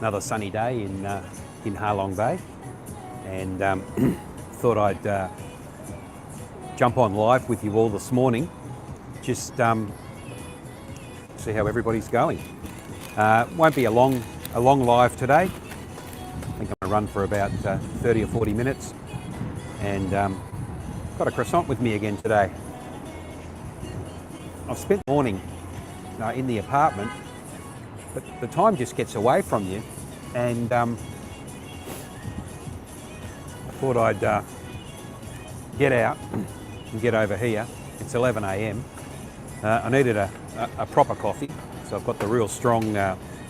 Another sunny day in Ha Long Bay, and thought I'd jump on live with you all this morning, just see how everybody's going. Won't be a long live today. I think I'm going to run for about 30 or 40 minutes, and got a croissant with me again today. I've spent the morning in the apartment, but the time just gets away from you, and I thought I'd get out and get over here. It's 11 a.m. I needed a proper coffee, so I've got the real strong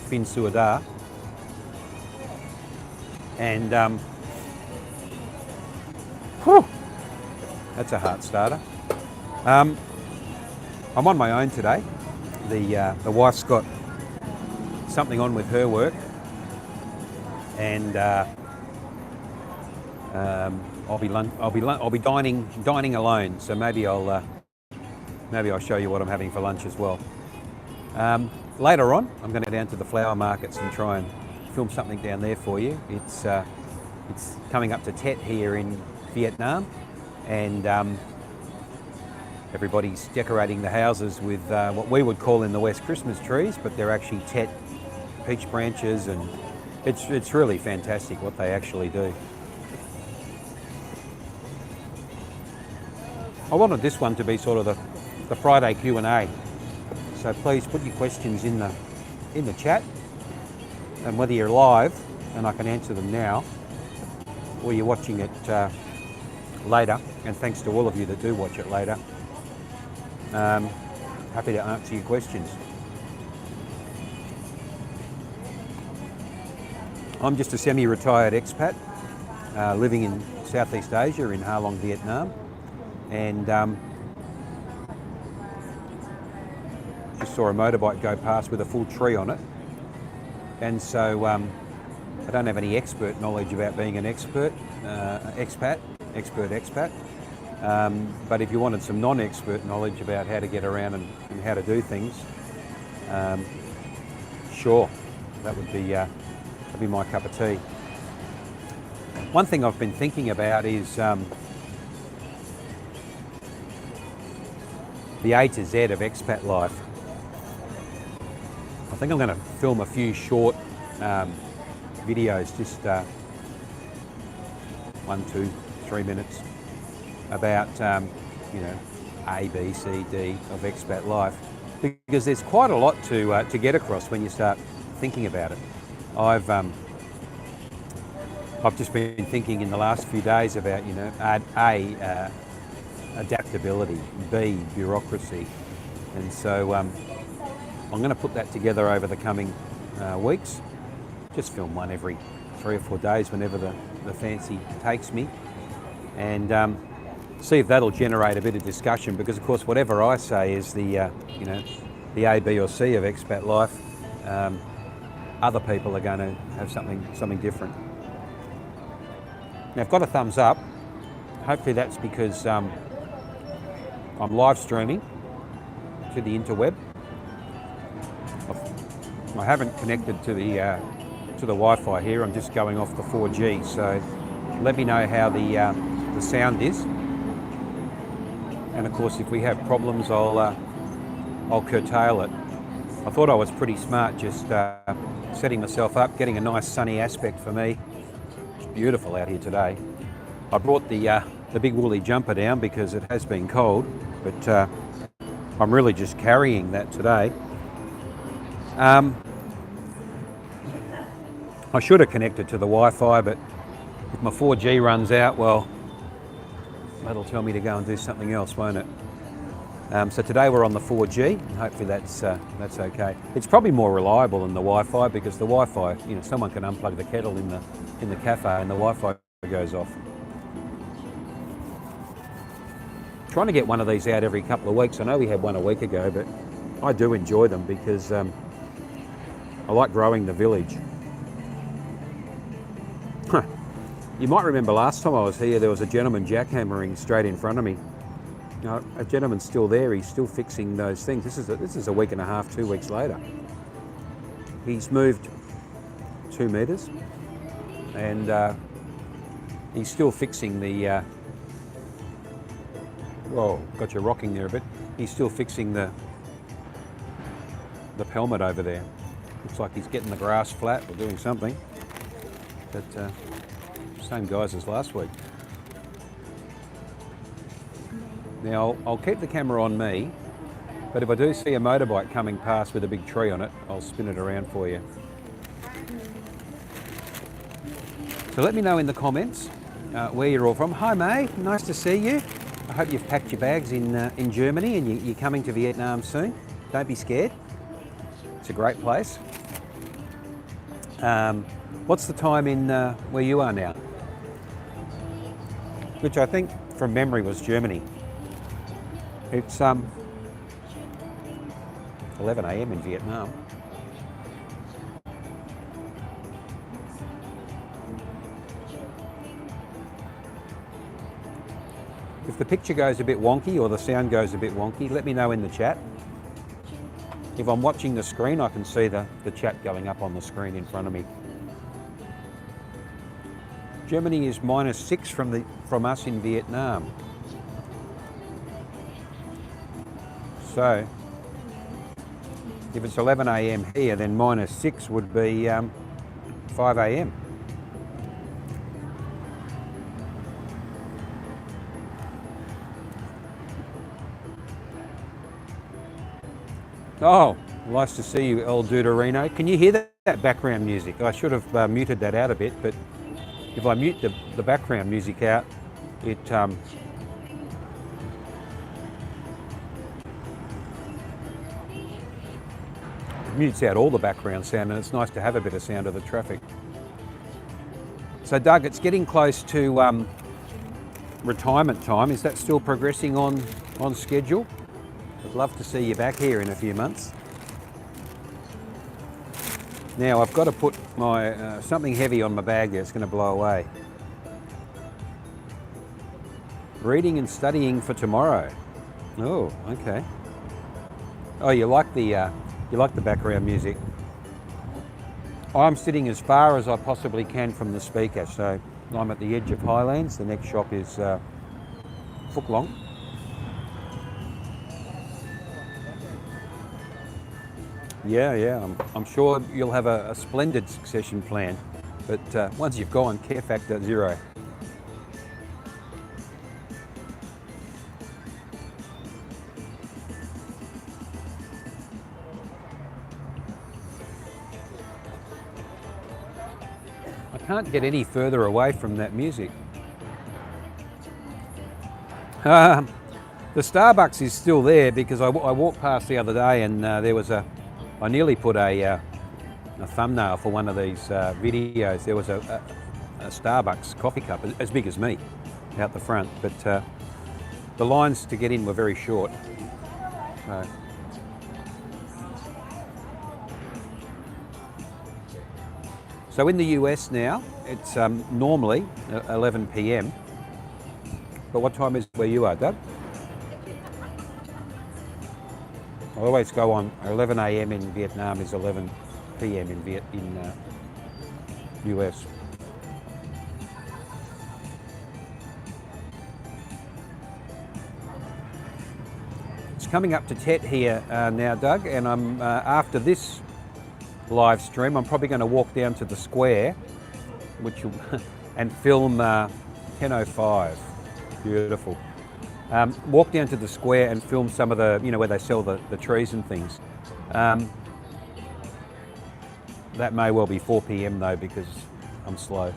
Fin Suadar, and whew, that's a heart starter. I'm on my own today. The wife's got something on with her work, and I'll be dining alone. So maybe I'll show you what I'm having for lunch as well. Later on, I'm going to go down to the flower markets and try and film something down there for you. It's coming up to Tet here in Vietnam, and everybody's decorating the houses with what we would call in the West Christmas trees, but they're actually Tet peach branches, and it's really fantastic what they actually do. I wanted this one to be sort of the Friday Q&A, so please put your questions in the chat, and whether you're live and I can answer them now, or you're watching it later, and thanks to all of you that do watch it later. Happy to answer your questions. I'm just a semi-retired expat living in Southeast Asia in Ha Long, Vietnam, and just saw a motorbike go past with a full tree on it, and so I don't have any expert knowledge about being an expat. But if you wanted some non-expert knowledge about how to get around and how to do things, sure, that would be my cup of tea. One thing I've been thinking about is the A to Z of expat life. I think I'm going to film a few short videos, just 1, 2, 3 minutes, about A, B, C, D of expat life, because there's quite a lot to get across when you start thinking about it. I've just been thinking in the last few days about A, adaptability, B, bureaucracy, and so I'm going to put that together over the coming weeks. Just film one every 3 or 4 days whenever the fancy takes me, and see if that'll generate a bit of discussion, because of course whatever I say is the A, B or C of expat life, other people are going to have something different. Now I've got a thumbs up. Hopefully that's because I'm live streaming to the interweb. I haven't connected to the Wi-Fi here. I'm just going off the 4G, so let me know how the sound is. And of course, if we have problems, I'll curtail it. I thought I was pretty smart, just setting myself up, getting a nice sunny aspect for me. It's beautiful out here today. I brought the big woolly jumper down because it has been cold, but I'm really just carrying that today. I should have connected to the Wi-Fi, but if my 4G runs out, well, that'll tell me to go and do something else, won't it? So today we're on the 4G, and hopefully that's okay. It's probably more reliable than the Wi-Fi, because the Wi-Fi, someone can unplug the kettle in the cafe and the Wi-Fi goes off. Trying to get one of these out every couple of weeks. I know we had one a week ago, but I do enjoy them because I like growing the village. You might remember last time I was here, there was a gentleman jackhammering straight in front of me. A gentleman's still there. He's still fixing those things. This is a week and a half, 2 weeks later. He's moved 2 metres, and he's still fixing the, whoa, got you rocking there a bit. He's still fixing the pelmet over there. Looks like he's getting the grass flat or doing something, but same guys as last week. Now, I'll keep the camera on me, but if I do see a motorbike coming past with a big tree on it, I'll spin it around for you. So let me know in the comments where you're all from. Hi May, nice to see you. I hope you've packed your bags in Germany and you're coming to Vietnam soon. Don't be scared. It's a great place. What's the time in where you are now? Which I think from memory was Germany. It's 11 a.m. in Vietnam. If the picture goes a bit wonky or the sound goes a bit wonky, let me know in the chat. If I'm watching the screen, I can see the chat going up on the screen in front of me. Germany is -6 from us in Vietnam. So, if it's 11 a.m. here, then -6 would be 5 a.m. Oh, nice to see you, El Duderino. Can you hear that background music? I should have muted that out a bit, but if I mute the background music out, it mutes out all the background sound, and it's nice to have a bit of sound of the traffic. So Doug, it's getting close to retirement time. Is that still progressing on schedule? I'd love to see you back here in a few months. Now I've got to put my something heavy on my bag there. It's going to blow away. Reading and studying for tomorrow. Oh, okay. Oh, you like the background music. I'm sitting as far as I possibly can from the speaker, so I'm at the edge of Highlands. The next shop is Phúc Long. Yeah, I'm sure you'll have a splendid succession plan, but once you've gone, care factor 0. I can't get any further away from that music. The Starbucks is still there because I walked past the other day and there was I nearly put a thumbnail for one of these videos. There was a Starbucks coffee cup as big as me out the front, but the lines to get in were very short. So in the US now, it's normally 11 p.m. But what time is it where you are, Doug? I always go on 11 a.m. in Vietnam is 11 p.m. in US. It's coming up to Tet here now, Doug, and I'm after this live stream, I'm probably going to walk down to the square, and film 10:05. Beautiful. Walk down to the square and film some of the, where they sell the trees and things. That may well be 4 p.m. though, because I'm slow.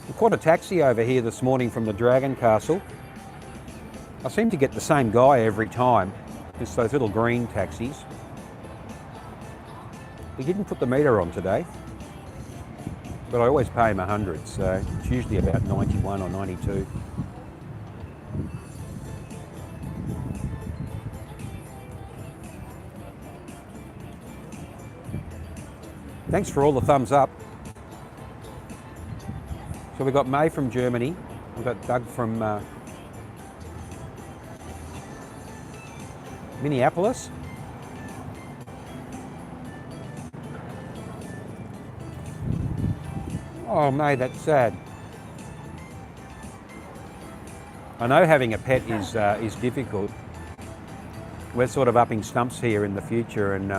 I caught a taxi over here this morning from the Dragon Castle. I seem to get the same guy every time. It's those little green taxis. He didn't put the meter on today, but I always pay him 100, so it's usually about 91 or 92. Thanks for all the thumbs up. So we've got May from Germany, we've got Doug from Minneapolis. Oh, mate, that's sad. I know having a pet is difficult. We're sort of upping stumps here in the future, and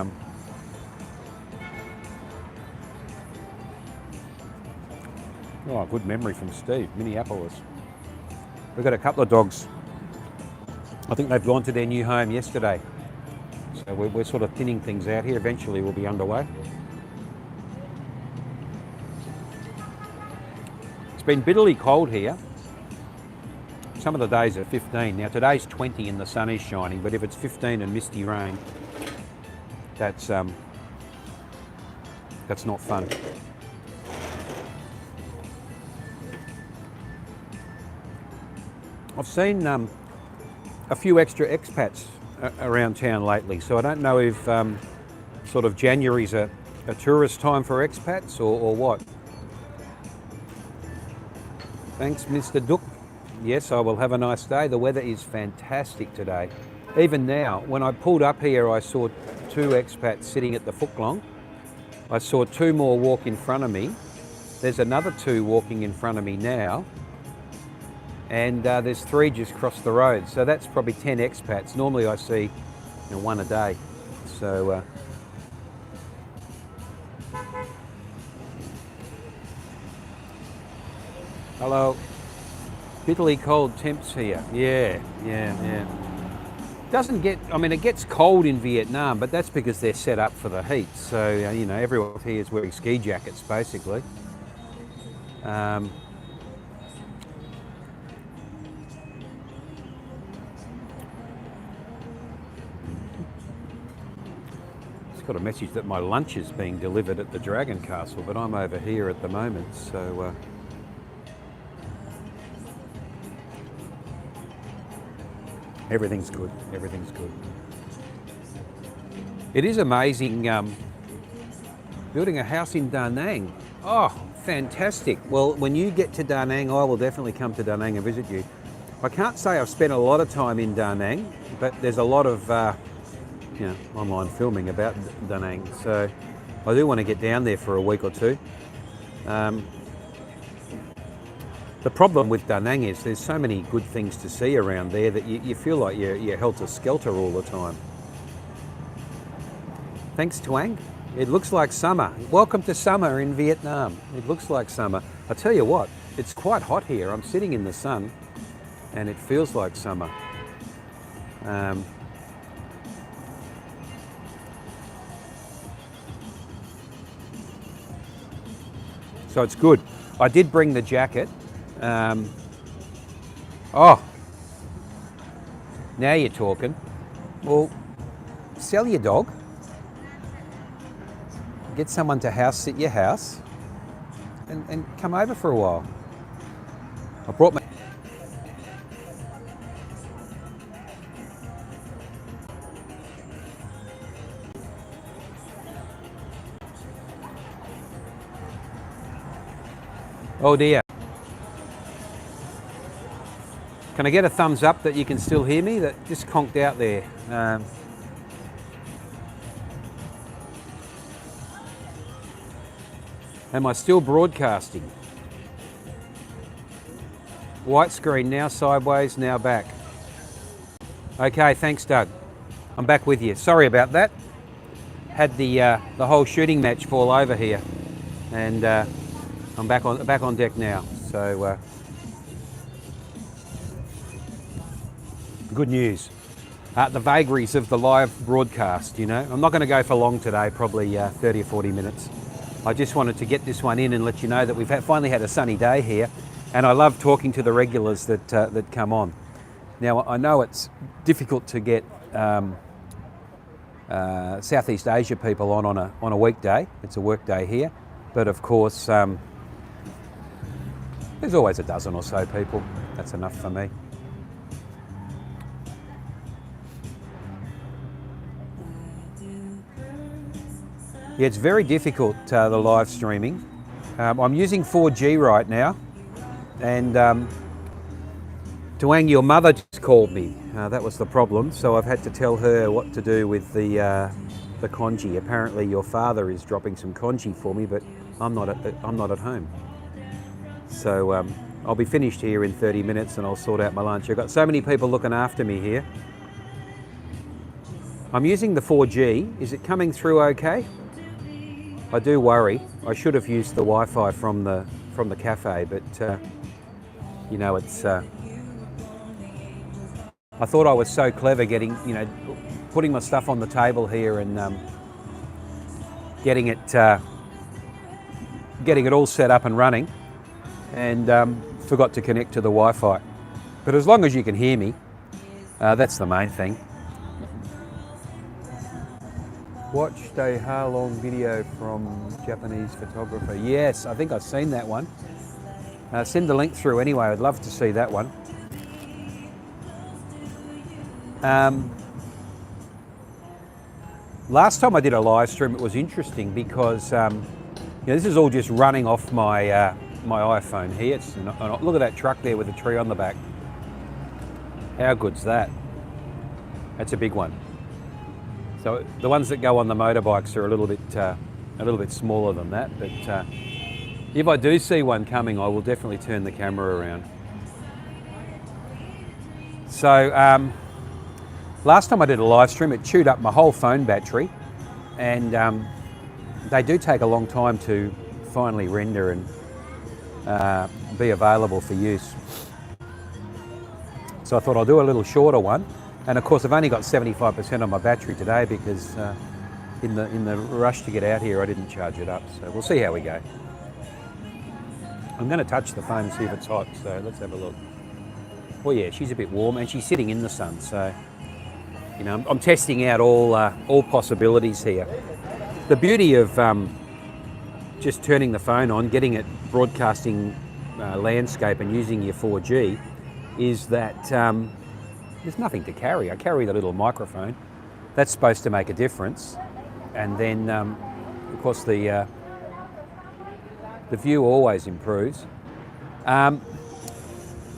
oh, good memory from Steve, Minneapolis. We've got a couple of dogs. I think they've gone to their new home yesterday. So we're sort of thinning things out here. Eventually we'll be underway. It's been bitterly cold here. Some of the days are 15. Now today's 20 and the sun is shining, but if it's 15 and misty rain, that's not fun. I've seen a few extra expats around town lately, so I don't know if sort of January's a tourist time for expats or what. Thanks, Mr. Duck. Yes, I will have a nice day. The weather is fantastic today. Even now, when I pulled up here, I saw 2 expats sitting at the footlong. I saw 2 more walk in front of me. There's another 2 walking in front of me now. And there's 3 just across the road. So that's probably 10 expats. Normally I see 1 a day. So hello. Bitterly cold temps here. Yeah. Doesn't get, I mean, it gets cold in Vietnam, but that's because they're set up for the heat. So, everyone here is wearing ski jackets, basically. Just got a message that my lunch is being delivered at the Dragon Castle, but I'm over here at the moment, so... Everything's good. Everything's good. It is amazing building a house in Da Nang. Oh, fantastic. Well, when you get to Da Nang, I will definitely come to Da Nang and visit you. I can't say I've spent a lot of time in Da Nang, but there's a lot of online filming about Da Nang. So I do want to get down there for a week or 2. The problem with Da Nang is there's so many good things to see around there that you feel like you're helter-skelter all the time. Thanks, Tuang. It looks like summer. Welcome to summer in Vietnam. It looks like summer. I tell you what, it's quite hot here. I'm sitting in the sun and it feels like summer. So it's good. I did bring the jacket. Oh, now you're talking. Well, sell your dog. Get someone to house sit your house and come over for a while. I brought my... Oh dear. Can I get a thumbs up that you can still hear me? That just conked out there. Am I still broadcasting? White screen, now sideways, now back. Okay, thanks Doug. I'm back with you. Sorry about that. Had the whole shooting match fall over here, and I'm back on deck now. So good news. The vagaries of the live broadcast, I'm not going to go for long today, probably 30 or 40 minutes. I just wanted to get this one in and let you know that we've finally had a sunny day here, and I love talking to the regulars that come on. Now, I know it's difficult to get Southeast Asia people on a weekday. It's a work day here, but of course there's always a dozen or so people. That's enough for me. Yeah, it's very difficult, the live streaming. I'm using 4G right now, and Tuang, your mother just called me. That was the problem, so I've had to tell her what to do with the congee. Apparently your father is dropping some congee for me, but I'm not at home. So I'll be finished here in 30 minutes and I'll sort out my lunch. I've got so many people looking after me here. I'm using the 4G. Is it coming through okay? I do worry. I should have used the Wi-Fi from the cafe, but you know, it's. I thought I was so clever getting, you know, putting my stuff on the table here and getting it all set up and running, and forgot to connect to the Wi-Fi. But as long as you can hear me, that's the main thing. Watched a Halong video from Japanese photographer. Yes, I think I've seen that one. Send the link through anyway. I'd love to see that one. Last time I did a live stream, it was interesting because you know, this is all just running off my my iPhone here. Look at that truck there with a tree on the back. How good's that? That's a big one. So the ones that go on the motorbikes are a little bit smaller than that. But if I do see one coming, I will definitely turn the camera around. So last time I did a live stream, it chewed up my whole phone battery, and they do take a long time to finally render and be available for use. So I thought I'll do a little shorter one. And of course, I've only got 75% on my battery today because in the rush to get out here, I didn't charge it up. So we'll see how we go. I'm going to touch the phone and see if it's hot. So let's have a look. Well, yeah, she's a bit warm and she's sitting in the sun. So, you know, I'm testing out all possibilities here. The beauty of just turning the phone on, getting it broadcasting landscape and using your 4G is that there's nothing to carry. I carry the little microphone. That's supposed to make a difference. And then, of course, the view always improves.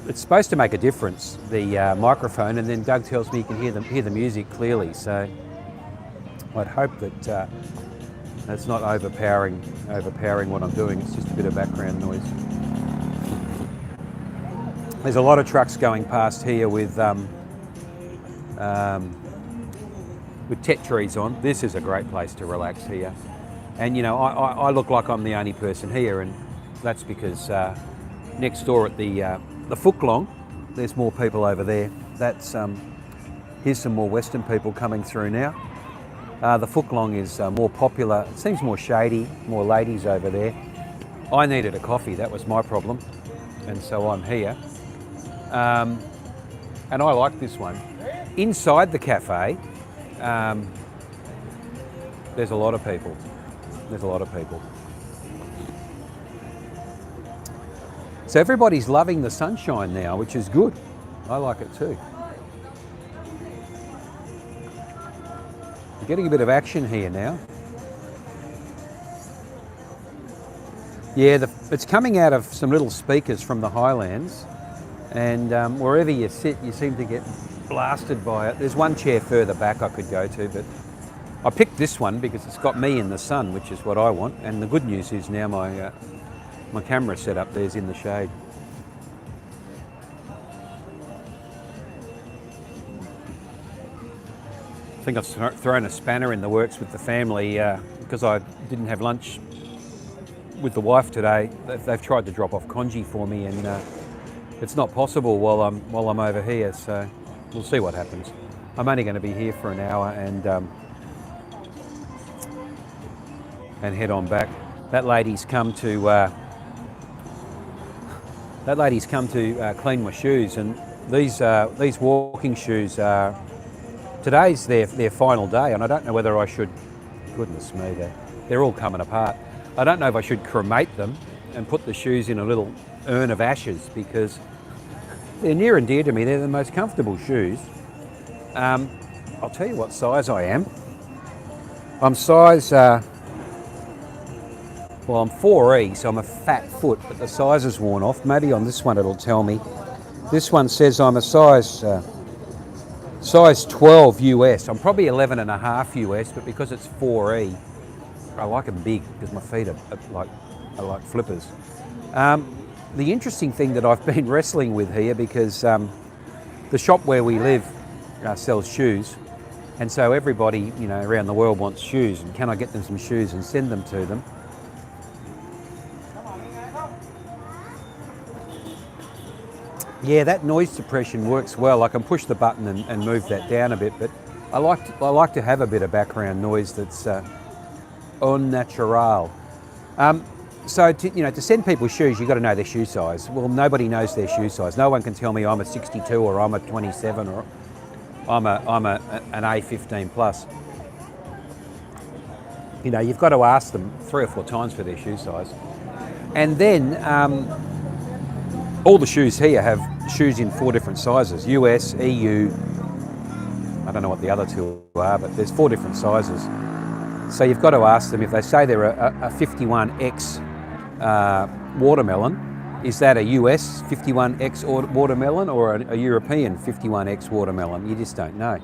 It's supposed to make a difference, the microphone, and then Doug tells me you can hear the music clearly. So I'd hope that that's not overpowering what I'm doing. It's just a bit of background noise. There's a lot of trucks going past here with tet trees on. This is a great place to relax here. And you know, I look like I'm the only person here, and that's because next door at the Phuc Long, there's more people over there. That's here's some more Western people coming through now. The Phuc Long is more popular. It seems more shady, more ladies over there. I needed a coffee, that was my problem, and so I'm here. And I like this one. Inside the cafe, there's a lot of people. There's a lot of people. So everybody's loving the sunshine now, which is good. I like it too. We're getting a bit of action here now. Yeah, it's coming out of some little speakers from the highlands, and wherever you sit, you seem to get blasted by it. There's one chair further back I could go to, but I picked this one because it's got me in the sun, which is what I want. And the good news is now my camera setup there's in the shade. I think I've thrown a spanner in the works with the family because I didn't have lunch with the wife today. They've tried to drop off congee for me, and it's not possible while I'm over here. So we'll see what happens. I'm only going to be here for an hour and head on back. That lady's come to clean my shoes, and these walking shoes are. Today's their final day, and I don't know whether I should. Goodness me, they're all coming apart. I don't know if I should cremate them and put the shoes in a little urn of ashes because they're near and dear to me. They're the most comfortable shoes. I'll tell you what size I am. I'm size. Well, I'm 4E, so I'm a fat foot, but the size is worn off. Maybe on this one it'll tell me. This one says I'm a size 12 US. I'm probably 11.5 US, but because it's 4E, I like them big because my feet are like flippers. the interesting thing that I've been wrestling with here, because the shop where we live sells shoes, and so everybody, you know, around the world wants shoes, and can I get them some shoes and send them to them? Yeah, that noise suppression works well. I can push the button and move that down a bit, but I like to have a bit of background noise that's au natural. So to send people shoes, you've got to know their shoe size. Well, nobody knows their shoe size. No one can tell me I'm a 62 or I'm a 27 or I'm an A15 plus. You know, you've got to ask them 3 or 4 times for their shoe size. And then all the shoes here have shoes in 4 different sizes: US, EU. I don't know what the other 2 are, but there's 4 different sizes. So you've got to ask them, if they say they're a 51X watermelon, is that a US 51X watermelon or a European 51X watermelon? You just don't know.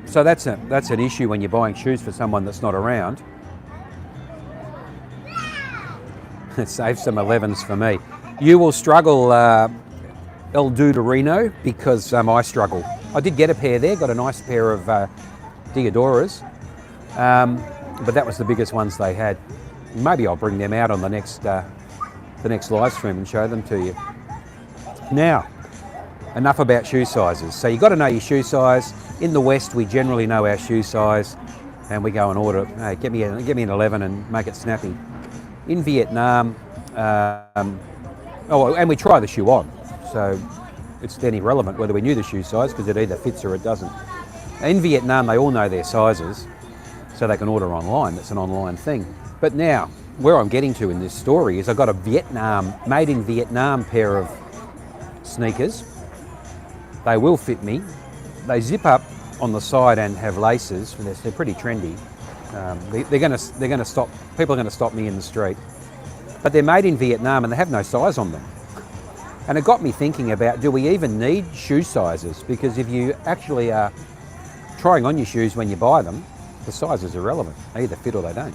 So that's an issue when you're buying shoes for someone that's not around. Save some 11s for me. You will struggle, El Duderino, because I struggle. I did get a pair there, got a nice pair of Diodoras, but that was the biggest ones they had. Maybe I'll bring them out on the next live stream and show them to you. Now, enough about shoe sizes. So you've got to know your shoe size. In the West, we generally know our shoe size, and we go and order, hey, get me an 11 and make it snappy. In Vietnam, and we try the shoe on, so it's then irrelevant whether we knew the shoe size, because it either fits or it doesn't. In Vietnam, they all know their sizes, so they can order online. It's an online thing. But now, where I'm getting to in this story is I've got a made in Vietnam pair of sneakers. They will fit me. They zip up on the side and have laces. They're pretty trendy. They're going to stop. People are going to stop me in the street. But they're made in Vietnam and they have no size on them. And it got me thinking about, do we even need shoe sizes? Because if you actually are trying on your shoes when you buy them, the size is irrelevant. They either fit or they don't.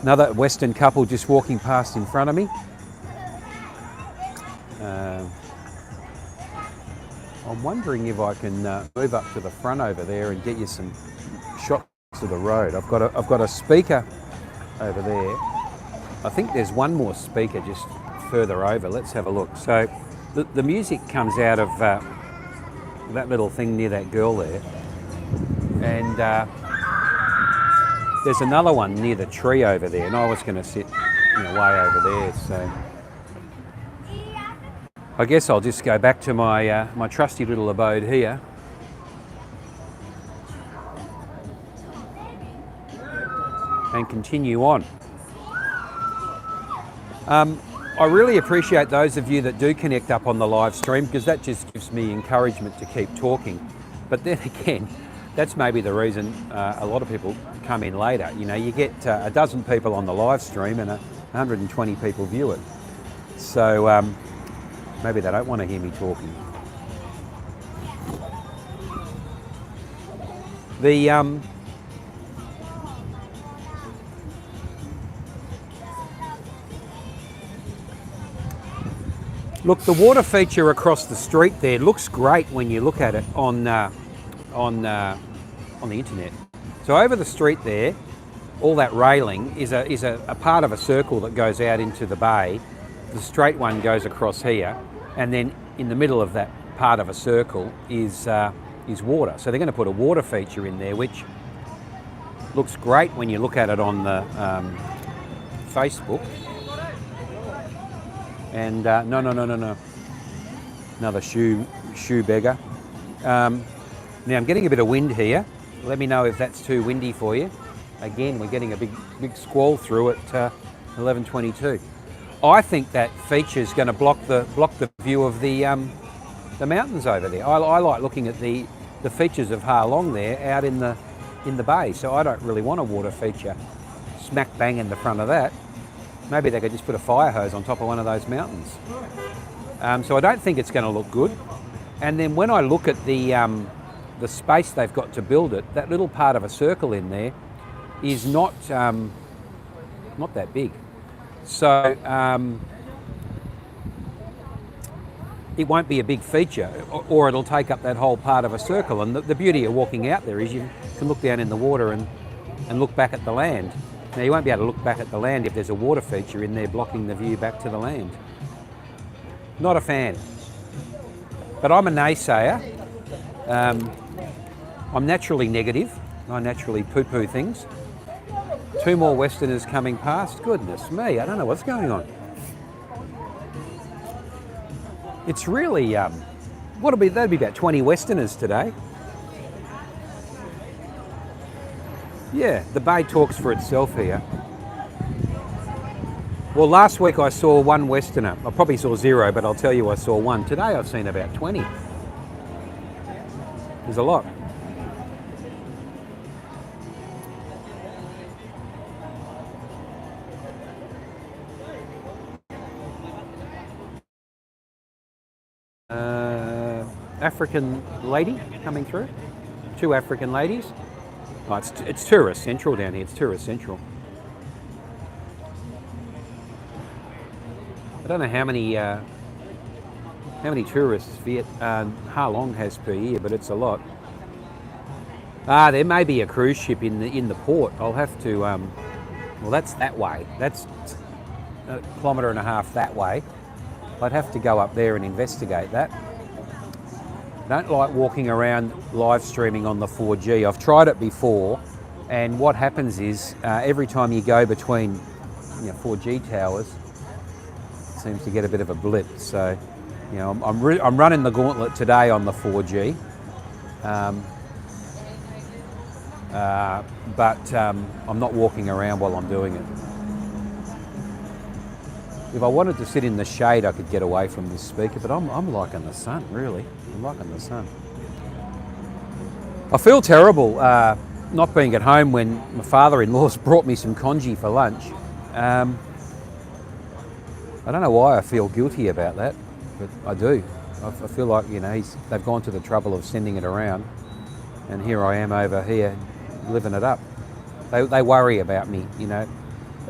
Another Western couple just walking past in front of me. I'm wondering if I can move up to the front over there and get you some shots of the road. I've got a speaker over there. I think there's one more speaker just further over. Let's have a look. So the music comes out of that little thing near that girl there, and there's another one near the tree over there, and I was going to sit way over there. So I guess I'll just go back to my my trusty little abode here. And continue on. I really appreciate those of you that do connect up on the live stream, because that just gives me encouragement to keep talking. But then again, that's maybe the reason a lot of people come in later. You get a dozen people on the live stream and 120 people view it. So maybe they don't want to hear me talking. Look, the water feature across the street there looks great when you look at it on the internet. So over the street there, all that railing is a part of a circle that goes out into the bay. The straight one goes across here, and then in the middle of that part of a circle is water. So they're going to put a water feature in there, which looks great when you look at it on the Facebook. And no. Another shoe beggar. Now I'm getting a bit of wind here. Let me know if that's too windy for you. Again, we're getting a big squall through at 11:22. I think that feature is going to block the view of the mountains over there. I like looking at the features of Ha Long there out in the bay. So I don't really want a water feature smack bang in the front of that. Maybe they could just put a fire hose on top of one of those mountains. So I don't think it's going to look good. And then when I look at the space they've got to build it, that little part of a circle in there is not that big. So it won't be a big feature, or it'll take up that whole part of a circle. And the beauty of walking out there is you can look down in the water and look back at the land. Now you won't be able to look back at the land if there's a water feature in there blocking the view back to the land. Not a fan. But I'm a naysayer. I'm naturally negative. I naturally poo-poo things. 2 more Westerners coming past. Goodness me, I don't know what's going on. It's really, that'd be about 20 Westerners today. Yeah, the bay talks for itself here. Well, last week I saw 1 Westerner. I probably saw 0, but I'll tell you I saw 1. Today I've seen about 20. There's a lot. African lady coming through. 2 African ladies. Oh, it's tourist central down here. It's tourist central. I don't know how many tourists Ha Long has per year, but it's a lot. There may be a cruise ship in the port. I'll have to. Well, that's that way. That's 1.5 kilometres that way. I'd have to go up there and investigate that. I don't like walking around live streaming on the 4G. I've tried it before, and what happens is every time you go between 4G towers, it seems to get a bit of a blip. So, I'm running the gauntlet today on the 4G, but I'm not walking around while I'm doing it. If I wanted to sit in the shade, I could get away from this speaker, but I'm liking the sun, really. I'm liking the sun. I feel terrible not being at home when my father-in-law's brought me some congee for lunch. I don't know why I feel guilty about that, but I do. I feel like, they've gone to the trouble of sending it around, and here I am over here living it up. They worry about me,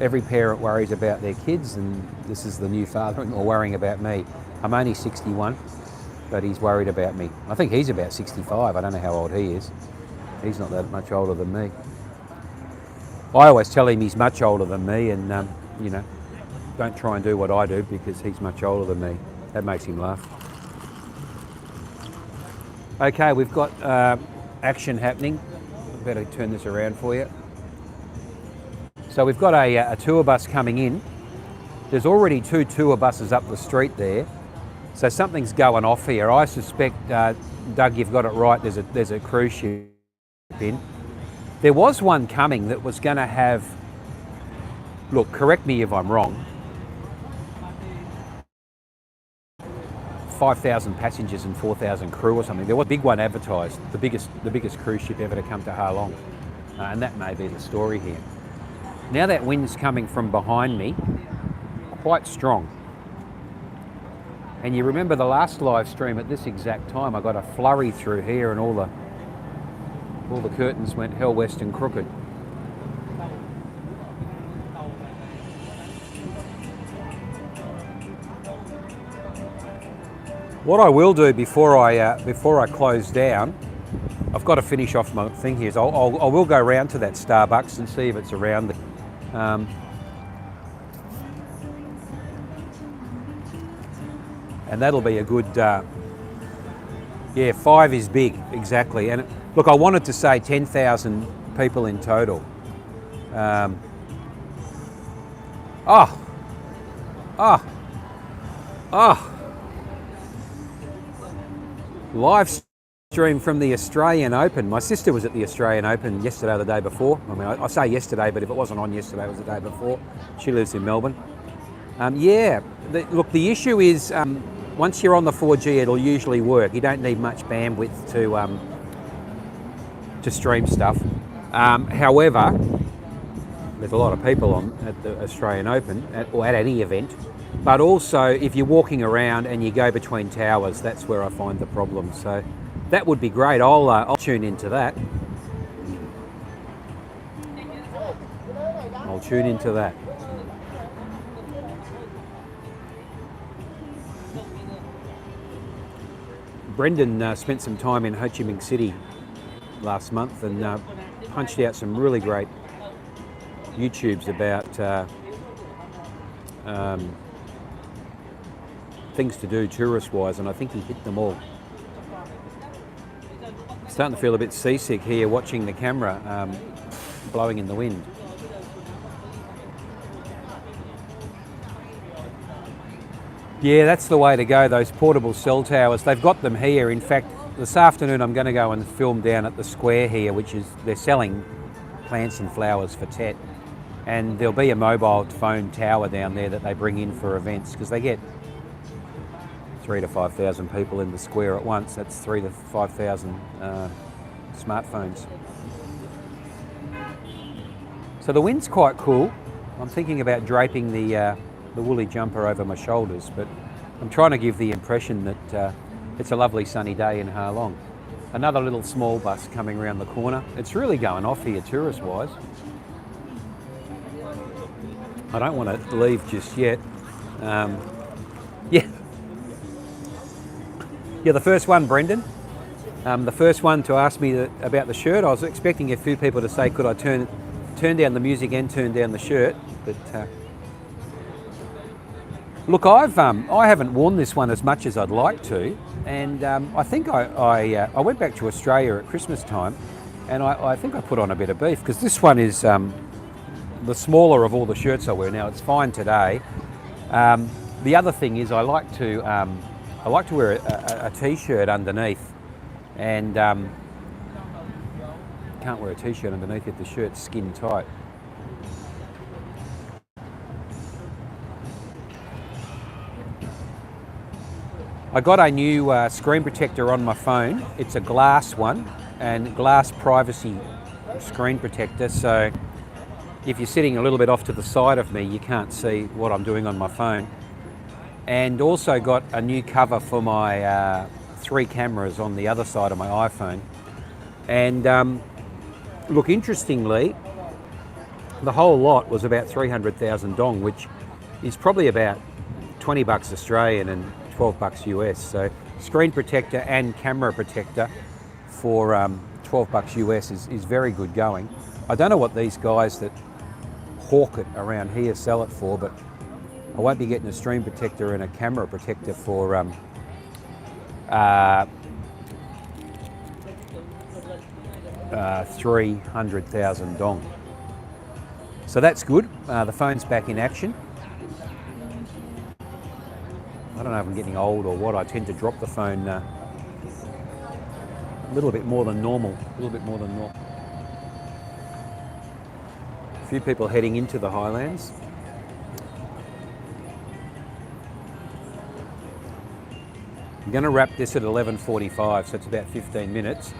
Every parent worries about their kids, and this is the new father-in-law worrying about me. I'm only 61, but he's worried about me. I think he's about 65. I don't know how old he is. He's not that much older than me. I always tell him he's much older than me, and don't try and do what I do because he's much older than me. That makes him laugh. Okay, we've got action happening. I better turn this around for you. So we've got a tour bus coming in. There's already 2 tour buses up the street there. So something's going off here. I suspect, Doug, you've got it right, there's a cruise ship in. There was one coming that was going to have, look, correct me if I'm wrong, 5,000 passengers and 4,000 crew or something. There was a big one advertised, the biggest cruise ship ever to come to Ha Long. And that may be the story here. Now that wind's coming from behind me, quite strong. And you remember the last live stream at this exact time, I got a flurry through here and all the curtains went hell west and crooked. What I will do before I close down, I've got to finish off my thing here. So I will go round to that Starbucks and see if it's around. And that'll be a good, 5 is big, exactly. And look, I wanted to say 10,000 people in total. Live stream from the Australian Open. My sister was at the Australian Open yesterday or the day before. I mean, I say yesterday, but if it wasn't on yesterday, it was the day before. She lives in Melbourne. Look, the issue is once you're on the 4G, it'll usually work. You don't need much bandwidth to stream stuff. However, there's a lot of people on at the Australian Open or at any event. But also, if you're walking around and you go between towers, that's where I find the problem. So that would be great. I'll tune into that. I'll tune into that. Brendan spent some time in Ho Chi Minh City last month and punched out some really great YouTubes about things to do tourist-wise, and I think he hit them all. Starting to feel a bit seasick here watching the camera blowing in the wind. Yeah, that's the way to go, those portable cell towers. They've got them here. In fact, this afternoon I'm going to go and film down at the square here, which is, they're selling plants and flowers for Tet. And there'll be a mobile phone tower down there that they bring in for events, because they get 3,000 to 5,000 people in the square at once. That's 3,000 to 5,000 smartphones. So the wind's quite cool. I'm thinking about draping the woolly jumper over my shoulders, but I'm trying to give the impression that it's a lovely sunny day in Ha Long. Another little small bus coming around the corner. It's really going off here tourist-wise. I don't want to leave just yet. Yeah, the first one, Brendan. The first one to ask me about the shirt. I was expecting a few people to say, could I turn down the music and turn down the shirt, but look, I haven't worn this one as much as I'd like to, and I think I went back to Australia at Christmas time, and I think I put on a bit of beef, because this one is the smaller of all the shirts I wear now. It's fine today. The other thing is I like to wear a t-shirt underneath, and can't wear a t-shirt underneath if the shirt's skin tight. I got a new screen protector on my phone. It's a glass one, and glass privacy screen protector, so if you're sitting a little bit off to the side of me, you can't see what I'm doing on my phone. And also got a new cover for my 3 cameras on the other side of my iPhone. And look, interestingly, the whole lot was about 300,000 dong, which is probably about 20 bucks Australian and 12 bucks US. So screen protector and camera protector for 12 bucks US is very good going. I don't know what these guys that hawk it around here sell it for, but I won't be getting a screen protector and a camera protector for 300,000 dong. So that's good. The phone's back in action. I don't know if I'm getting old or what. I tend to drop the phone a little bit more than normal. A few people heading into the highlands. I'm going to wrap this at 11:45, so it's about 15 minutes,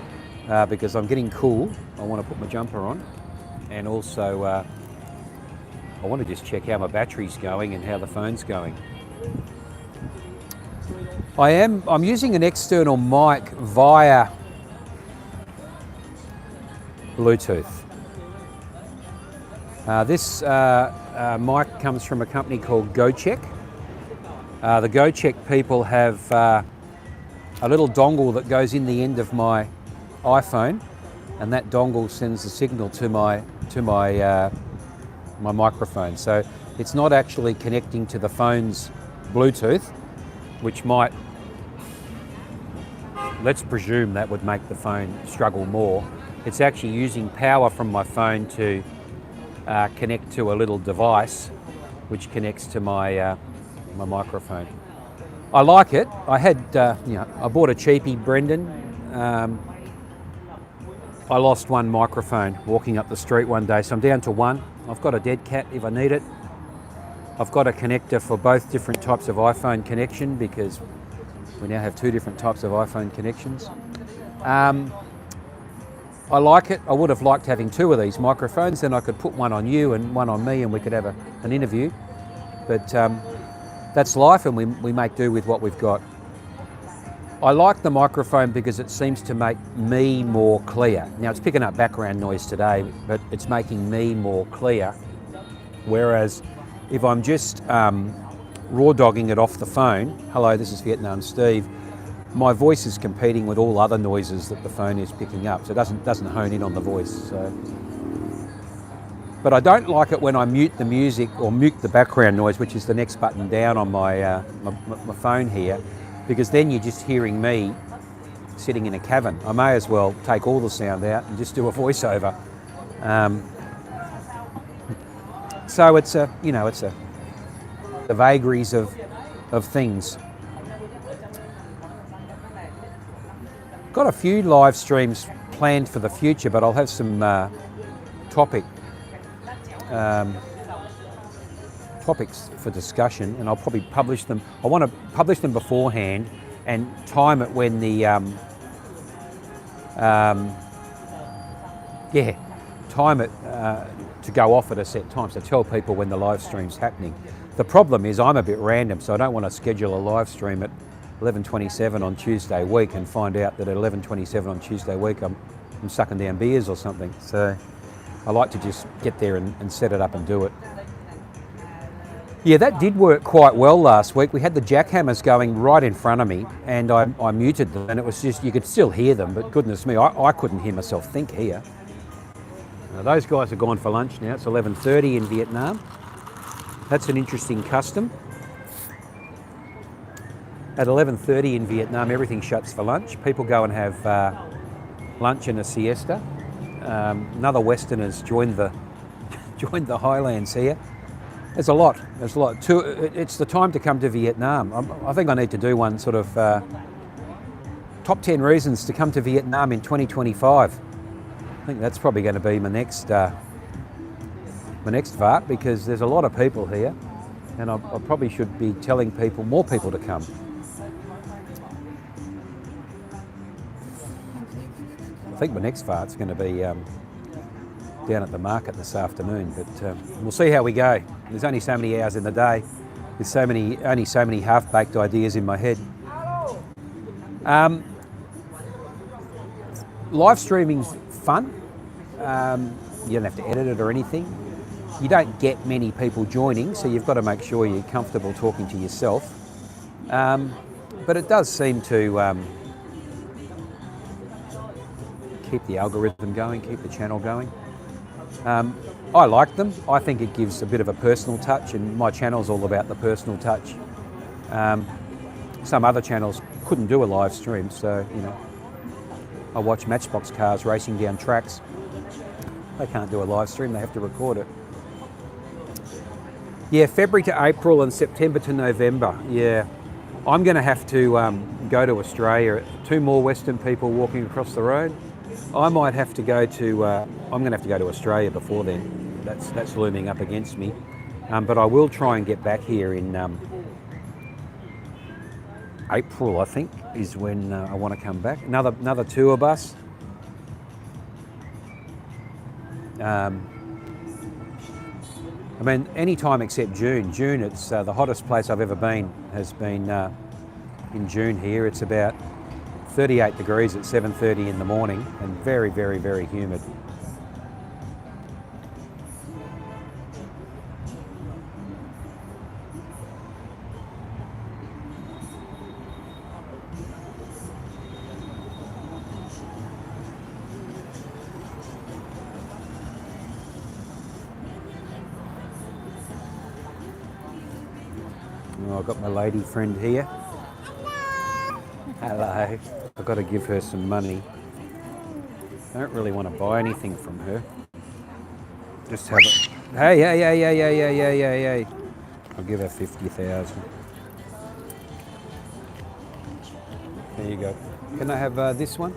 because I'm getting cool. I want to put my jumper on, and also I want to just check how my battery's going and how the phone's going. I'm using an external mic via Bluetooth. This mic comes from a company called GoCheck. The GoCheck people have a little dongle that goes in the end of my iPhone, and that dongle sends the signal to my microphone. So it's not actually connecting to the phone's Bluetooth, which might, let's presume that would make the phone struggle more. It's actually using power from my phone to connect to a little device which connects to my my microphone. I like it. I had, I bought a cheapie, Brendan. I lost one microphone walking up the street one day, so I'm down to one. I've got a dead cat if I need it. I've got a connector for both different types of iPhone connection, because we now have 2 different types of iPhone connections. I like it. I would have liked having two of these microphones, then I could put one on you and one on me and we could have an interview. But that's life, and we make do with what we've got. I like the microphone because it seems to make me more clear. Now it's picking up background noise today, but it's making me more clear. Whereas if I'm just raw dogging it off the phone, hello, this is Vietnam Steve, my voice is competing with all other noises that the phone is picking up, so it doesn't hone in on the voice. So. But I don't like it when I mute the music or mute the background noise, which is the next button down on my phone here, because then you're just hearing me sitting in a cavern. I may as well take all the sound out and just do a voiceover. So it's the vagaries of things. Got a few live streams planned for the future, but I'll have some topics for discussion, and I'll probably publish them. I want to publish them beforehand and time it when the time it to go off at a set time, so tell people when the live stream's happening. The problem is I'm a bit random, so I don't want to schedule a live stream at 11:27 on Tuesday week and find out that at 11:27 on Tuesday week I'm sucking down beers or something. So I like to just get there and set it up and do it. Yeah, that did work quite well last week. We had the jackhammers going right in front of me, and I muted them, and it was just, you could still hear them, but goodness me, I couldn't hear myself think here. Now, those guys are gone for lunch now. It's 11:30 in Vietnam. That's an interesting custom. At 11:30 in Vietnam, everything shuts for lunch. People go and have lunch and a siesta. Another Westerners joined the highlands here. There's a lot. It's the time to come to Vietnam. I think I need to do one sort of top 10 reasons to come to Vietnam in 2025. I think that's probably going to be my next VART, because there's a lot of people here, and I probably should be telling more people to come. I think my next VART's going to be down at the market this afternoon, but we'll see how we go. There's only so many hours in the day. There's only so many half-baked ideas in my head. Live streaming's fun. You don't have to edit it or anything. You don't get many people joining, so you've got to make sure you're comfortable talking to yourself. But it does seem to keep the algorithm going, keep the channel going. I like them. I think it gives a bit of a personal touch, and my channel's all about the personal touch. Some other channels couldn't do a live stream, so I watch Matchbox cars racing down tracks. They can't do a live stream, they have to record it. Yeah, February to April and September to November. Yeah, I'm going to have to go to Australia. 2 more Western people walking across the road. I might have to go to. I'm going to have to go to Australia before then. That's looming up against me. But I will try and get back here in April. I think is when I want to come back. Another tour bus. I mean, any time except June. June, it's the hottest place I've ever been. Has been in June here. It's about 38 degrees at 7:30 in the morning, and very, very, very humid. Oh, I've got my lady friend here. Hello. I've got to give her some money. I don't really want to buy anything from her. Just have it. Hey. I'll give her 50,000. There you go. Can I have this one?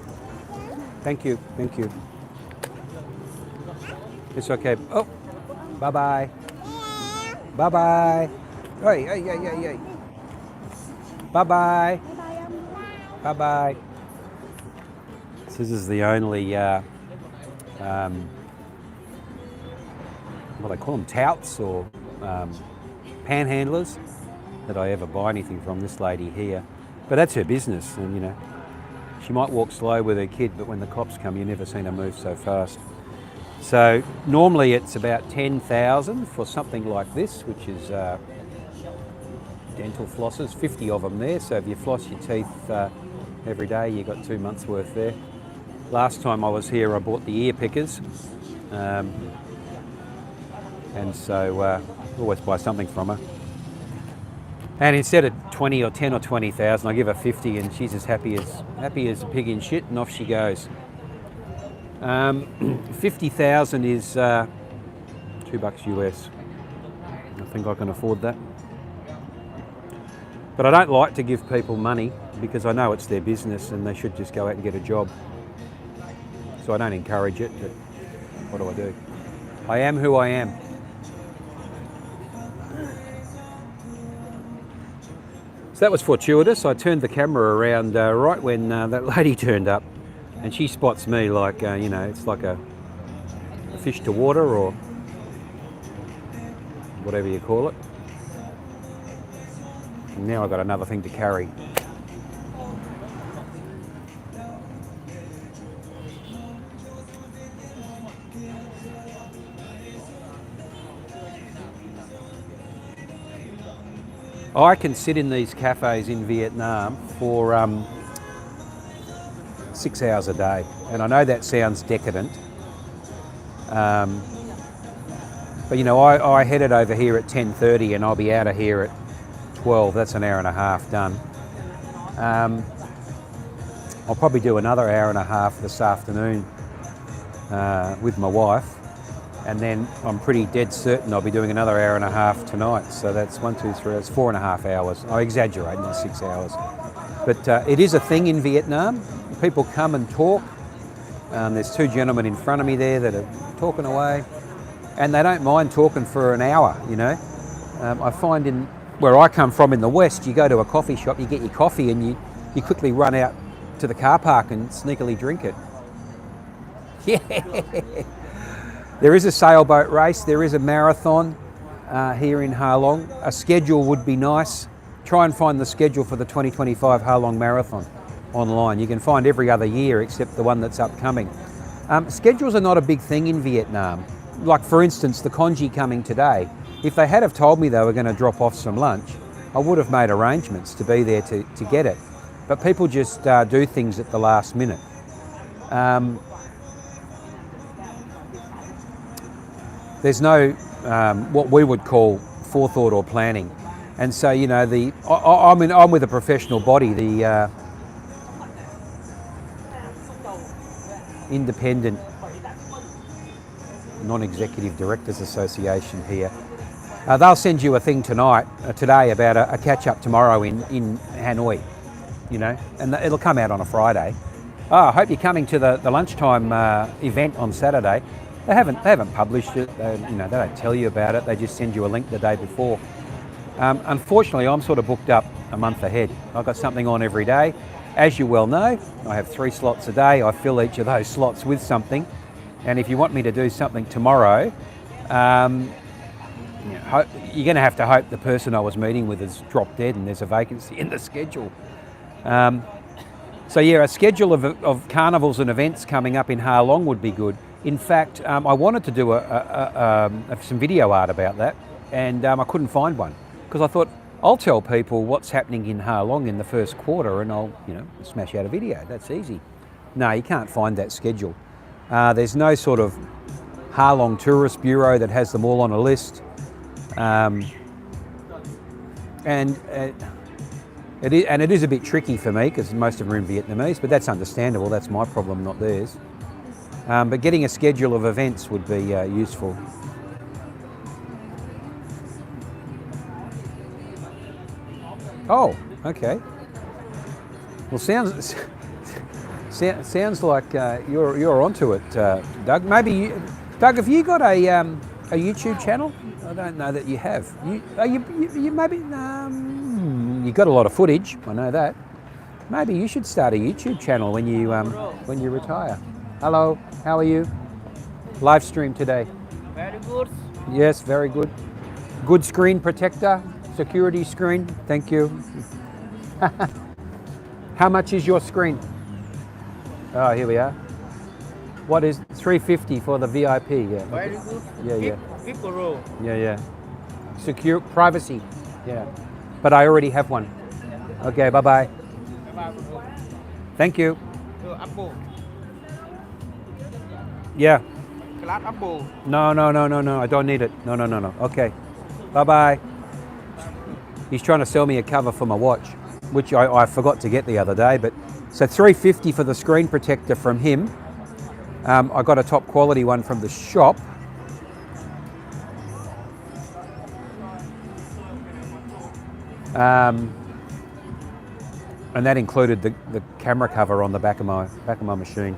Thank you. It's okay. Oh, bye-bye. Bye-bye. Hey. Bye-bye. Bye-bye. This is the only what do they call them, touts or panhandlers, that I ever buy anything from this lady here. But that's her business, and you know, she might walk slow with her kid, but when the cops come, you've never seen her move so fast. So normally it's about 10,000 for something like this, which is dental flossers, 50 of them there. So if you floss your teeth every day, you got 2 months worth there. Last time I was here, I bought the ear pickers, and so always buy something from her. And instead of 20 or 10 or 20,000, I give her 50, and she's as happy as a pig in shit, and off she goes. 50,000 is $2 US. I think I can afford that. But I don't like to give people money because I know it's their business and they should just go out and get a job. So I don't encourage it, but what do I do? I am who I am. So that was fortuitous. I turned the camera around right when that lady turned up, and she spots me like, you know, it's like a fish to water or whatever you call it. And now I've got another thing to carry. I can sit in these cafes in Vietnam for 6 hours a day, and I know that sounds decadent, but you know, I headed over here at 10:30 and I'll be out of here at 12. That's an hour and a half done. I'll probably do another hour and a half this afternoon with my wife, and then I'm pretty dead certain I'll be doing another hour and a half tonight. So that's 1, 2, 3, that's 4.5 hours. I exaggerate, not 6 hours. But it is a thing in Vietnam. People come and talk. There's 2 gentlemen in front of me there that are talking away, and they don't mind talking for an hour, you know. I find in where I come from in the West, you go to a coffee shop, you get your coffee, and you quickly run out to the car park and sneakily drink it. Yeah. There is a sailboat race, there is a marathon here in Ha Long. A schedule would be nice. Try and find the schedule for the 2025 Ha Long Marathon online. You can find every other year except the one that's upcoming. Schedules are not a big thing in Vietnam. Like for instance, the congee coming today. If they had have told me they were going to drop off some lunch, I would have made arrangements to be there to get it. But people just do things at the last minute. There's no what we would call forethought or planning, and so you know I'm with a professional body, the Independent Non-Executive Directors Association here. They'll send you a thing today about a catch-up tomorrow in Hanoi, you know, and it'll come out on a Friday. Oh, I hope you're coming to the lunchtime event on Saturday. They haven't published it. They don't tell you about it. They just send you a link the day before. Unfortunately, I'm sort of booked up a month ahead. I've got something on every day. As you well know, I have 3 slots a day. I fill each of those slots with something. And if you want me to do something tomorrow, you're going to have to hope the person I was meeting with has dropped dead and there's a vacancy in the schedule. So yeah, a schedule of carnivals and events coming up in Ha Long would be good. In fact, I wanted to do some video art about that, and I couldn't find one because I thought I'll tell people what's happening in Ha Long in the first quarter, and I'll smash out a video. That's easy. No, you can't find that schedule. There's no sort of Ha Long Tourist Bureau that has them all on a list, and it is a bit tricky for me because most of them are in Vietnamese, but that's understandable. That's my problem, not theirs. But getting a schedule of events would be useful. Oh, okay. Well, sounds like you're onto it, Doug. Maybe Doug, have you got a YouTube channel? I don't know that you have. You maybe you got a lot of footage. I know that. Maybe you should start a YouTube channel when you retire. Hello, how are you? live stream today? Very good. Yes, very good. Good screen protector, security screen. Thank you. How much is your screen? Oh, here we are. What is 350 for the VIP? Yeah. Very good. Yeah. People row. Yeah. Secure privacy. Yeah. But I already have one. Okay, bye-bye. Thank you. Apple. Yeah. Class Apple. No. I don't need it. No. Okay. Bye-bye. He's trying to sell me a cover for my watch, which I forgot to get the other day. But so $350 for the screen protector from him. I got a top quality one from the shop. And that included the camera cover on the back of my machine.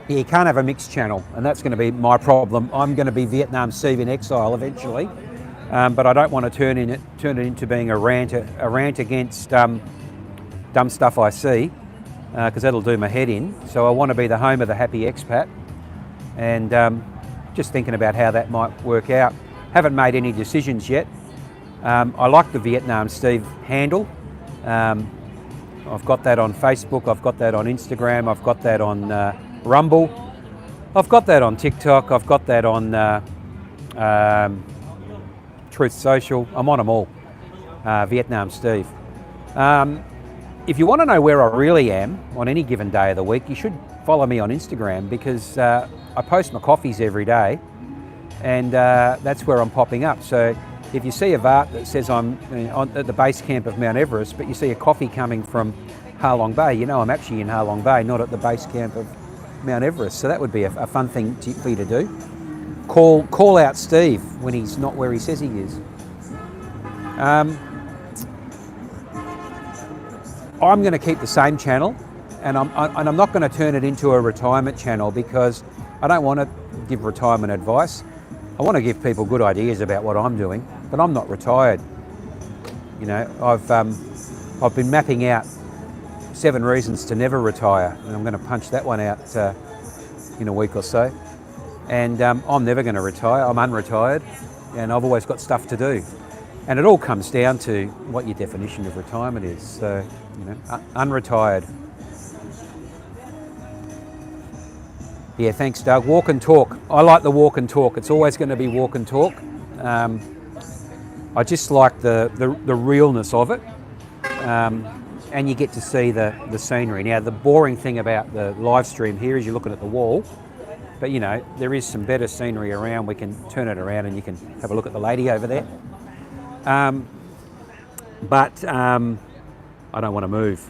You can't have a mixed channel, and that's going to be my problem. I'm going to be Vietnam Steve in exile eventually, but I don't want to turn it into being a rant against dumb stuff I see, because that'll do my head in. So I want to be the home of the happy expat, and just thinking about how that might work out. Haven't made any decisions yet. I like the Vietnam Steve handle. I've got that on Facebook, I've got that on Instagram, I've got that on Rumble, I've got that on TikTok, I've got that on Truth Social. I'm on them all. Vietnam Steve. If you want to know where I really am on any given day of the week, you should follow me on Instagram, because I post my coffees every day, and that's where I'm popping up. So if you see a vart that says I'm at the base camp of Mount Everest, but you see a coffee coming from Ha Long Bay, you know I'm actually in Ha Long Bay, not at the base camp of Mount Everest. So that would be a fun thing for you to do. Call out Steve when he's not where he says he is. I'm going to keep the same channel, and I'm not going to turn it into a retirement channel, because I don't want to give retirement advice. I want to give people good ideas about what I'm doing, but I'm not retired. You know, I've been mapping out 7 reasons to never retire, and I'm going to punch that one out in a week or so. And I'm never going to retire. I'm unretired, and I've always got stuff to do. And it all comes down to what your definition of retirement is. So, you know, unretired. Yeah, thanks, Doug. Walk and talk. I like the walk and talk. It's always going to be walk and talk. I just like the realness of it. And you get to see the scenery. Now, the boring thing about the live stream here is you're looking at the wall. But, you know, there is some better scenery around. We can turn it around and you can have a look at the lady over there. But I don't want to move.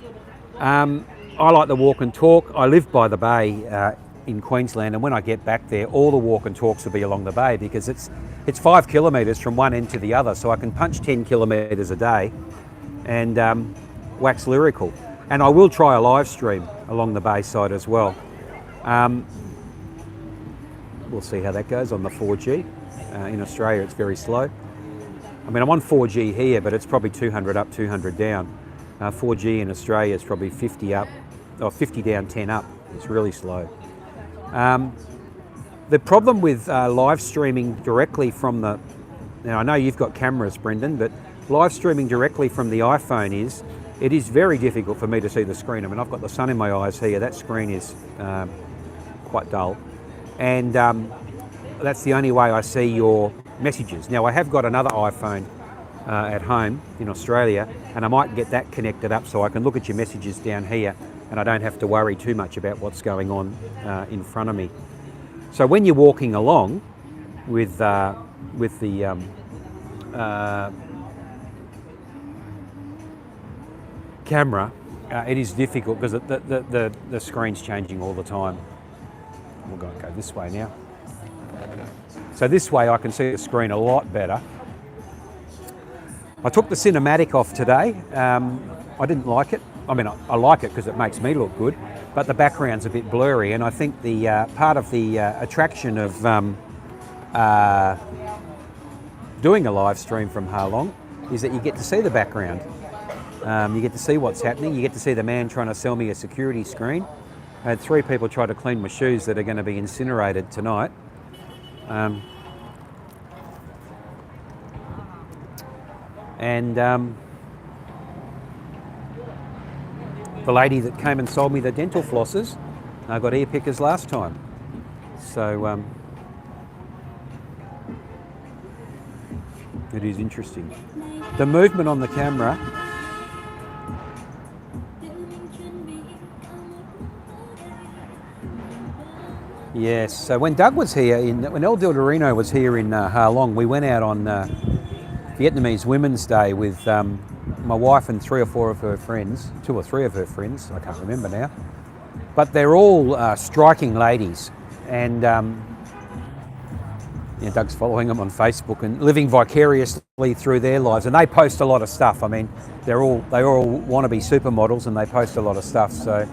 I like the walk and talk. I live by the bay in Queensland, and when I get back there, all the walk and talks will be along the bay, because it's 5 kilometres from one end to the other, so I can punch 10 kilometres a day and wax lyrical. And I will try a live stream along the bay side as well. We'll see how that goes on the 4G. In Australia, it's very slow. I mean, I'm on 4G here, but it's probably 200 up, 200 down. 4G in Australia is probably 50 up, or 50 down, 10 up. It's really slow. The problem with live streaming directly from the... Now, I know you've got cameras, Brendan, but live streaming directly from the iPhone it is very difficult for me to see the screen. I mean, I've got the sun in my eyes here. That screen is quite dull. And that's the only way I see your messages. Now, I have got another iPhone at home in Australia, and I might get that connected up so I can look at your messages down here, and I don't have to worry too much about what's going on in front of me. So when you're walking along with the camera, it is difficult because the screen's changing all the time. We're going to go this way now. So this way I can see the screen a lot better. I took the cinematic off today. I didn't like it. I mean, I like it because it makes me look good, but the background's a bit blurry, and I think the part of the attraction of doing a live stream from Ha Long is that you get to see the background. You get to see what's happening. You get to see the man trying to sell me a security screen. I had 3 people try to clean my shoes that are going to be incinerated tonight. The lady that came and sold me the dental flossers, I got ear pickers last time. So it is interesting. The movement on the camera. Yes, so when Doug was here, when El Dorino was here in Ha Long, we went out on Vietnamese Women's Day with my wife and 3 or 4 of her friends, 2 or 3 of her friends, I can't remember now. But they're all striking ladies, and Doug's following them on Facebook and living vicariously through their lives, and they post a lot of stuff. I mean, they all want to be supermodels, and they post a lot of stuff. So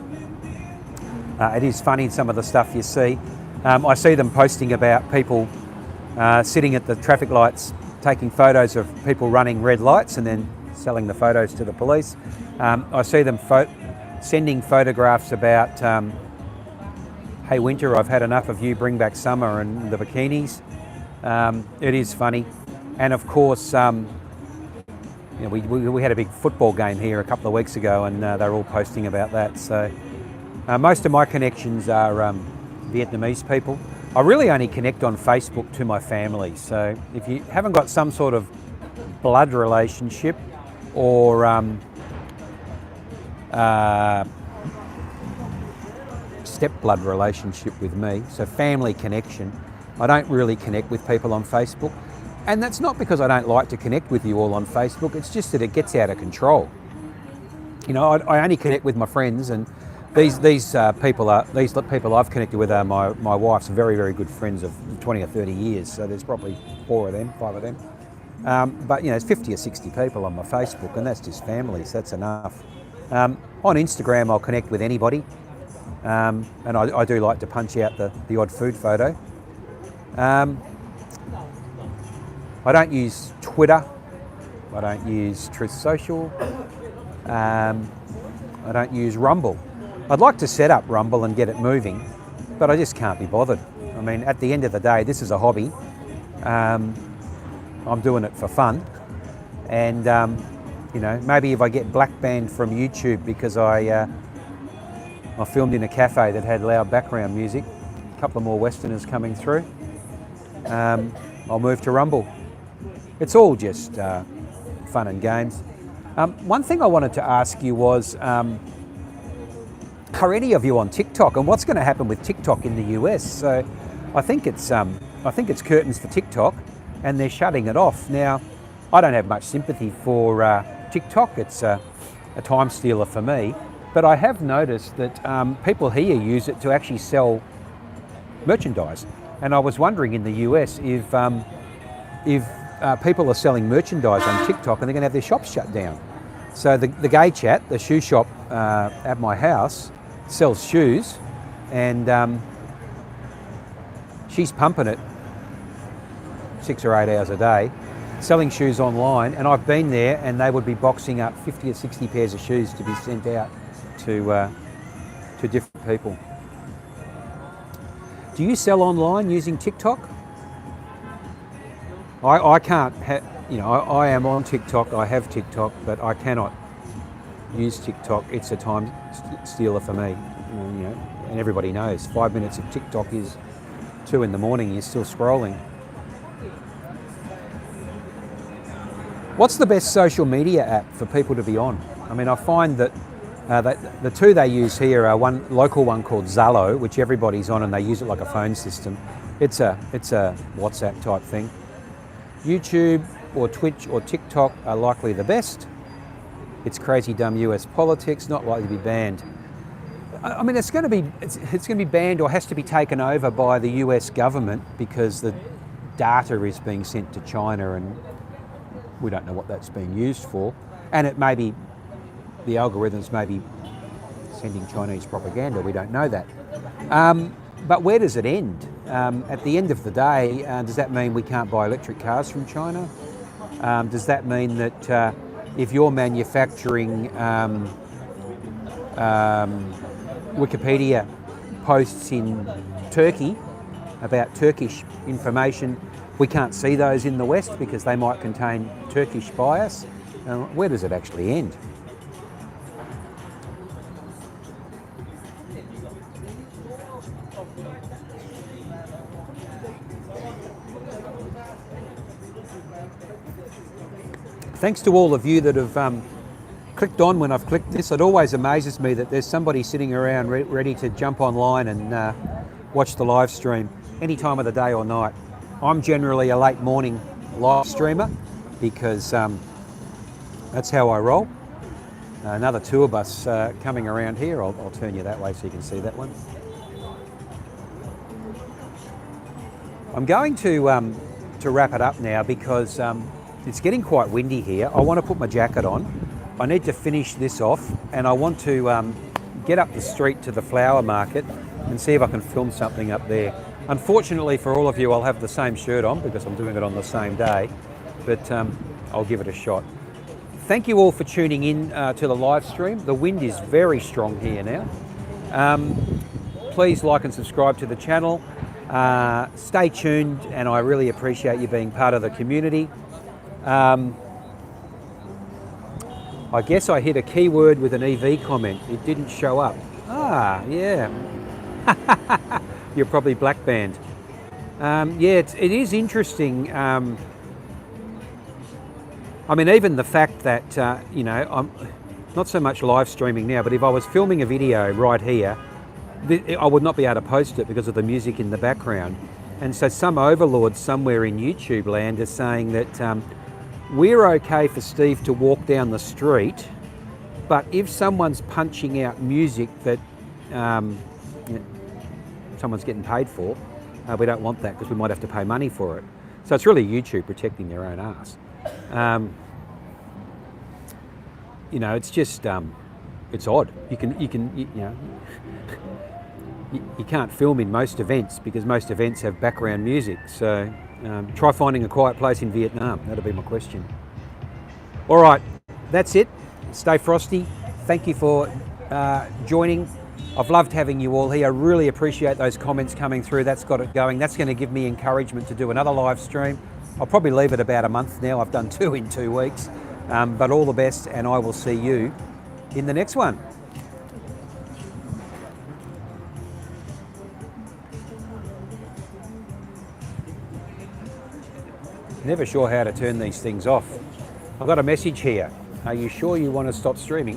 it is funny, some of the stuff you see. I see them posting about people sitting at the traffic lights, taking photos of people running red lights, and then selling the photos to the police. I see them sending photographs about, hey winter, I've had enough of you, bring back summer, and the bikinis. It is funny. And of course, we had a big football game here a couple of weeks ago, and they're all posting about that. So most of my connections are Vietnamese people. I really only connect on Facebook to my family. So if you haven't got some sort of blood relationship or step-blood relationship with me, so family connection, I don't really connect with people on Facebook. And that's not because I don't like to connect with you all on Facebook, it's just that it gets out of control. I only connect with my friends, and these people I've connected with are my wife's very, very good friends of 20 or 30 years, so there's probably 4 of them, 5 of them. But it's 50 or 60 people on my Facebook, and that's just family, so that's enough. On Instagram, I'll connect with anybody, and I do like to punch out the odd food photo. I don't use Twitter, I don't use Truth Social, I don't use Rumble. I'd like to set up Rumble and get it moving, but I just can't be bothered. I mean, at the end of the day, this is a hobby. I'm doing it for fun, and maybe if I get black banned from YouTube because I filmed in a cafe that had loud background music, a couple of more Westerners coming through, I'll move to Rumble. It's all just fun and games. One thing I wanted to ask you was, are any of you on TikTok, and what's going to happen with TikTok in the US? So I think it's curtains for TikTok, and they're shutting it off. Now, I don't have much sympathy for TikTok. It's a time stealer for me, but I have noticed that people here use it to actually sell merchandise. And I was wondering in the US if people are selling merchandise on TikTok and they're going to have their shops shut down. So the Gay Chat, the shoe shop at my house, sells shoes, and she's pumping it 6 or 8 hours a day, selling shoes online, and I've been there and they would be boxing up 50 or 60 pairs of shoes to be sent out to different people. Do you sell online using TikTok? I can't, I am on TikTok, I have TikTok, but I cannot use TikTok. It's a time stealer for me, and everybody knows 5 minutes of TikTok is 2 in the morning, you're still scrolling. What's the best social media app for people to be on? I mean, I find that the 2 they use here are one local one called Zalo, which everybody's on, and they use it like a phone system. It's a WhatsApp type thing. YouTube or Twitch or TikTok are likely the best. It's crazy dumb US politics, not likely to be banned. I mean, it's going to be banned or has to be taken over by the US government because the data is being sent to China, and we don't know what that's being used for. And it may be, the algorithms may be sending Chinese propaganda, we don't know that. But where does it end? At the end of the day, does that mean we can't buy electric cars from China? Does that mean that if you're manufacturing Wikipedia posts in Turkey about Turkish information. We can't see those in the West because they might contain Turkish bias. Where does it actually end? Thanks to all of you that have clicked on when I've clicked this. It always amazes me that there's somebody sitting around ready to jump online and watch the live stream any time of the day or night. I'm generally a late morning live streamer because that's how I roll. Another tour bus coming around here. I'll turn you that way so you can see that one. I'm going to wrap it up now because it's getting quite windy here. I want to put my jacket on. I need to finish this off and I want to get up the street to the flower market and see if I can film something up there. Unfortunately for all of you, I'll have the same shirt on because I'm doing it on the same day, but I'll give it a shot. Thank you all for tuning in to the live stream. The wind is very strong here now. Please like and subscribe to the channel. Stay tuned, and I really appreciate you being part of the community. I guess I hit a keyword with an EV comment. It didn't show up. Ah, yeah. You're probably black band. Yeah, it is interesting. I mean, even the fact that, you know, I'm not so much live streaming now, but if I was filming a video right here, I would not be able to post it because of the music in the background. And so some overlord somewhere in YouTube land is saying that we're okay for Steve to walk down the street, but if someone's punching out music that you know, someone's getting paid for, we don't want that because we might have to pay money for it. So it's really YouTube protecting their own ass. You know, it's just it's odd. You know, you can't film in most events because most events have background music. So try finding a quiet place in Vietnam. That'll be my question. All right, that's it. Stay frosty. Thank you for joining. I've loved having you all here. I really appreciate those comments coming through. That's got it going. That's going to give me encouragement to do another live stream. I'll probably leave it about a month now. I've done 2 in 2 weeks. But all the best, and I will see you in the next one. Never sure how to turn these things off. I've got a message here. Are you sure you want to stop streaming?